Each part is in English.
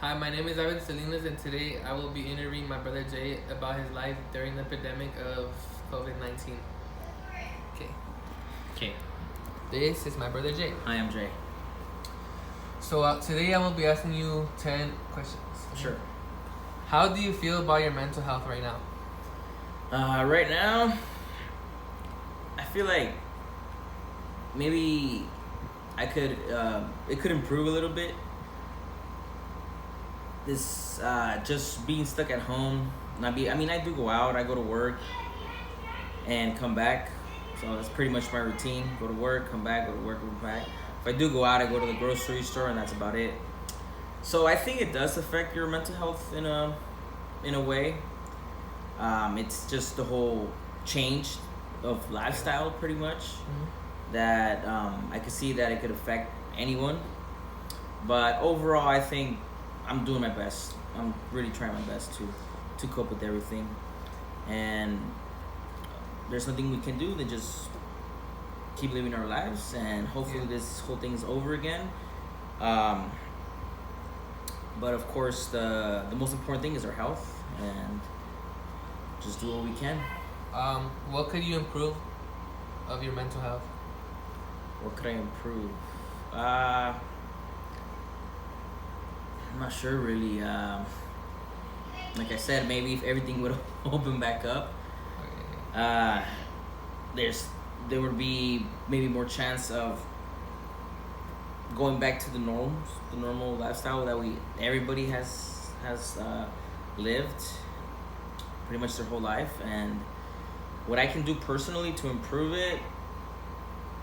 Hi, my name is Ivan Salinas, and today I will be interviewing my brother Jay about his life during the epidemic of COVID-19. Okay, Okay, this is my brother Jay. I am Jay. So today I will be asking you 10 questions. Sure. How do you feel about your mental health right now? Right now, I feel like maybe it could improve a little bit. This just being stuck at home. I do go out. I go to work and come back. So that's pretty much my routine. Go to work, come back, go to work, come back. If I do go out, I go to the grocery store, and that's about it. So I think it does affect your mental health in a way. It's just the whole change of lifestyle, pretty much. That I could see that it could affect anyone. But overall, I think I'm doing my best. I'm really trying my best to cope with everything. And there's nothing we can do than just keep living our lives, and hopefully this whole thing's over again. But of course, the most important thing is our health, and just do what we can. What could you improve of your mental health? What could I improve? I'm not sure really. Like I said, maybe if everything would open back up, uh, there would be maybe more chance of going back to the normal lifestyle that everybody has lived pretty much their whole life. And what I can do personally to improve it,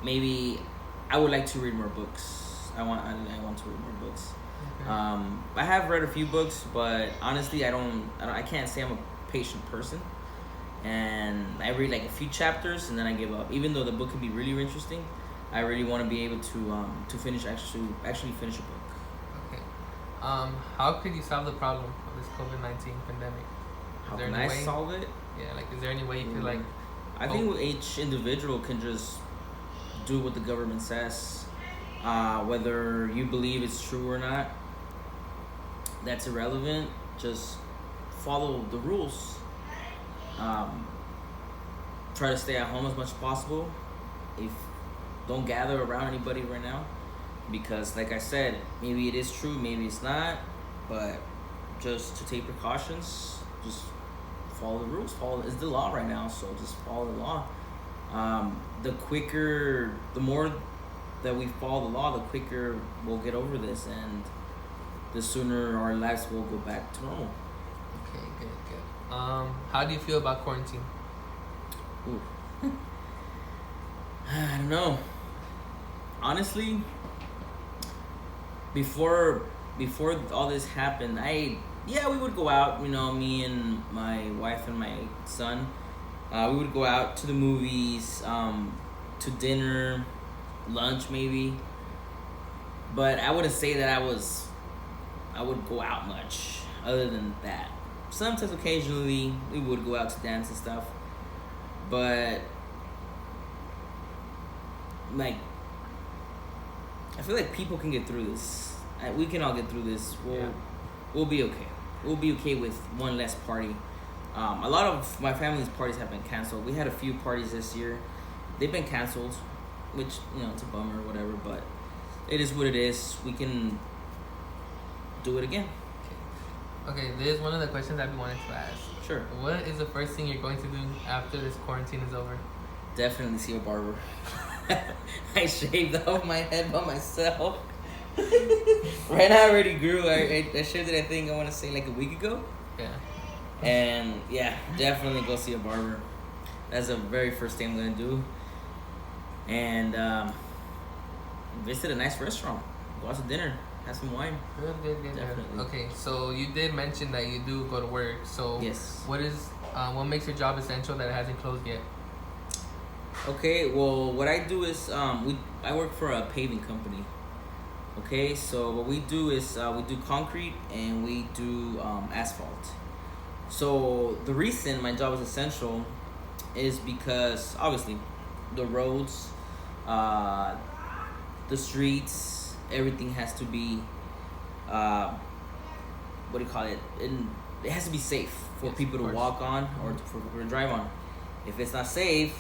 maybe I would like to read more books. I want to read more books. Okay. I have read a few books, but honestly, I can't say I'm a patient person. And I read like a few chapters and then I give up. Even though the book can be really interesting, I really want to be able to actually finish a book. Okay. How could you solve the problem of this COVID-19 pandemic? How can I solve it? Yeah, like is there any way you could like? I think each individual can just do what the government says, whether you believe it's true or not. That's irrelevant. Just follow the rules. Try to stay at home as much as possible. Don't gather around anybody right now, because like I said, maybe it is true, maybe it's not, but just to take precautions, just follow the rules. It's the law right now, so just follow the law. The more that we follow the law, the quicker we'll get over this, and the sooner our lives will go back to normal. Okay, good. How do you feel about quarantine? Ooh. I don't know. Honestly, before all this happened, we would go out. Me and my wife and my son, we would go out to the movies, to dinner, lunch maybe. But I wouldn't say that I would go out much. Other than that, sometimes occasionally we would go out to dance and stuff. But like, I feel like people can get through this. We can all get through this. We'll be okay. We'll be okay with one less party. A lot of my family's parties have been canceled. We had a few parties this year. They've been canceled, which, it's a bummer or whatever, but it is what it is. We can do it again. Okay, this is one of the questions I've been wanting to ask. Sure. What is the first thing you're going to do after this quarantine is over? Definitely see a barber. I shaved off my head by myself. Right now I already grew. I shaved it, I think, I want to say like a week ago. Yeah. And yeah, definitely go see a barber. That's the very first thing I'm going to do. And visit a nice restaurant. Go out to dinner. Have some wine. Good. Definitely. Okay, so you did mention that you do go to work. So Yes. What makes your job essential that it hasn't closed yet? Okay, well, what I do is I work for a paving company. Okay, so what we do is we do concrete and we do asphalt. So the reason my job is essential is because obviously the roads, the streets, everything has to be what do you call it? It has to be safe for Yes, people of to course. walk on or for people to drive on. If it's not safe,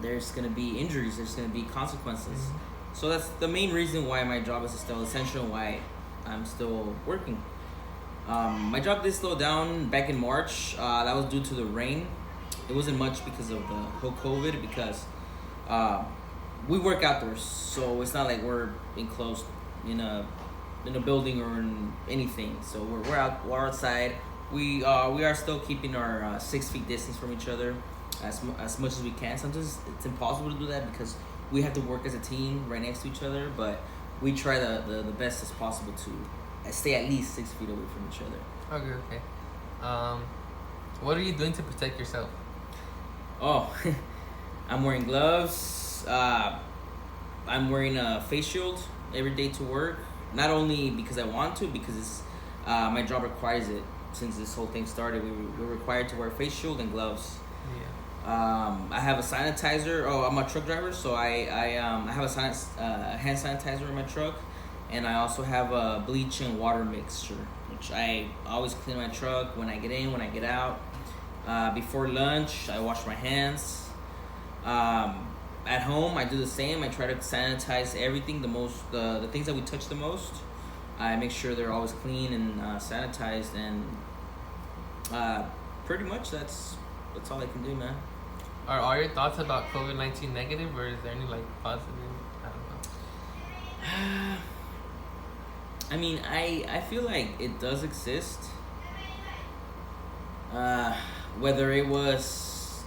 there's gonna be injuries. There's gonna be consequences. So that's the main reason why my job is still essential and why I'm still working. My job did slow down back in March. That was due to the rain. It wasn't much because of the whole COVID because we work outdoors, so it's not like we're enclosed in a building or in anything. So we're outside. We are still keeping our 6 feet distance from each other as much as we can. Sometimes it's impossible to do that because we have to work as a team right next to each other, but we try the best as possible to stay at least 6 feet away from each other. Okay. What are you doing to protect yourself? Oh, I'm wearing gloves. I'm wearing a face shield every day to work. Not only because I want to, because it's my job requires it. Since this whole thing started, we're required to wear a face shield and gloves. Yeah. I have a sanitizer. Oh, I'm a truck driver, so I have a hand sanitizer in my truck, and I also have a bleach and water mixture, which I always clean my truck when I get in, when I get out. Before lunch, I wash my hands. At home, I do the same. I try to sanitize everything. The things that we touch the most, I make sure they're always clean and sanitized, and pretty much that's all I can do, man. Are all your thoughts about COVID-19 negative, or is there any like positive? I don't know. I mean, I feel like it does exist. Whether it was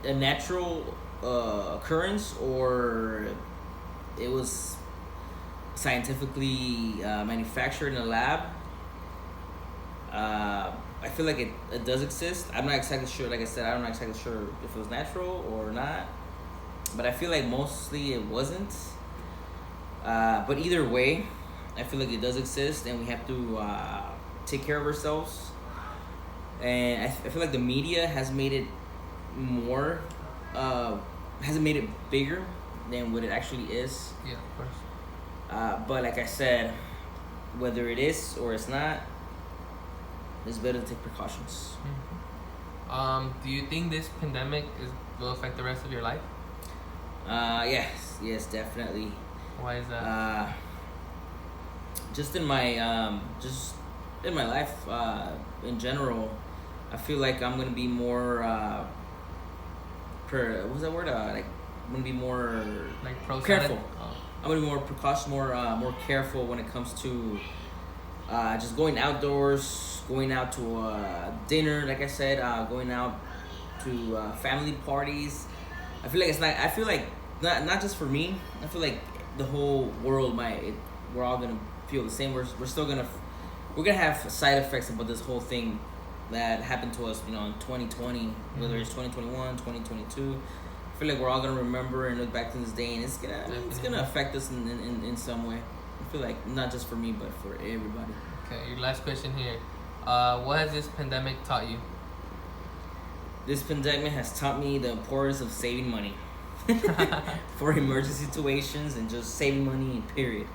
a natural occurrence or it was scientifically manufactured in a lab, I feel like it does exist. I'm not exactly sure. Like I said, I'm not exactly sure if it was natural or not, but I feel like mostly it wasn't. But either way, I feel like it does exist, and we have to take care of ourselves. And I feel like the media has made it more, hasn't made it bigger than what it actually is. Yeah, of course. But like I said, whether it is or it's not, it's better to take precautions. Do you think this pandemic will affect the rest of your life? Yes, definitely. Why is that? Just in my life, in general, I feel like I'm gonna be more what's that word? Like I'm gonna be more Like pro careful. Oh. I'm gonna be more precautious, more careful when it comes to just going outdoors, going out to dinner. Like I said, going out to family parties. I feel like it's not. I feel like not just for me. I feel like the whole world we're all gonna feel the same. We're still gonna have side effects about this whole thing that happened to us, in 2020, whether it's 2021, 2022. I feel like we're all gonna remember and look back to this day, and it's gonna affect us in some way. I feel like not just for me, but for everybody. Okay, your last question here. What has this pandemic taught you? This pandemic has taught me the importance of saving money for emergency situations and just saving money, period.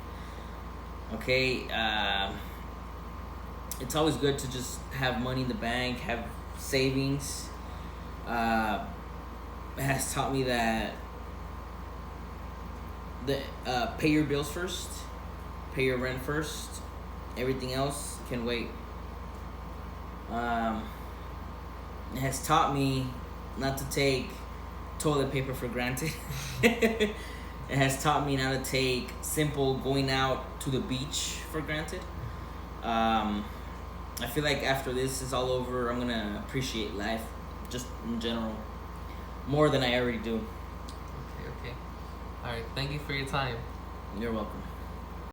Okay, it's always good to just have money in the bank, have savings. It has taught me that pay your bills first, pay your rent first. Everything else can wait. It has taught me not to take toilet paper for granted. It has taught me not to take simple going out to the beach for granted. I feel like after this is all over, I'm gonna appreciate life, just in general, more than I already do. Okay. All right. Thank you for your time. You're welcome.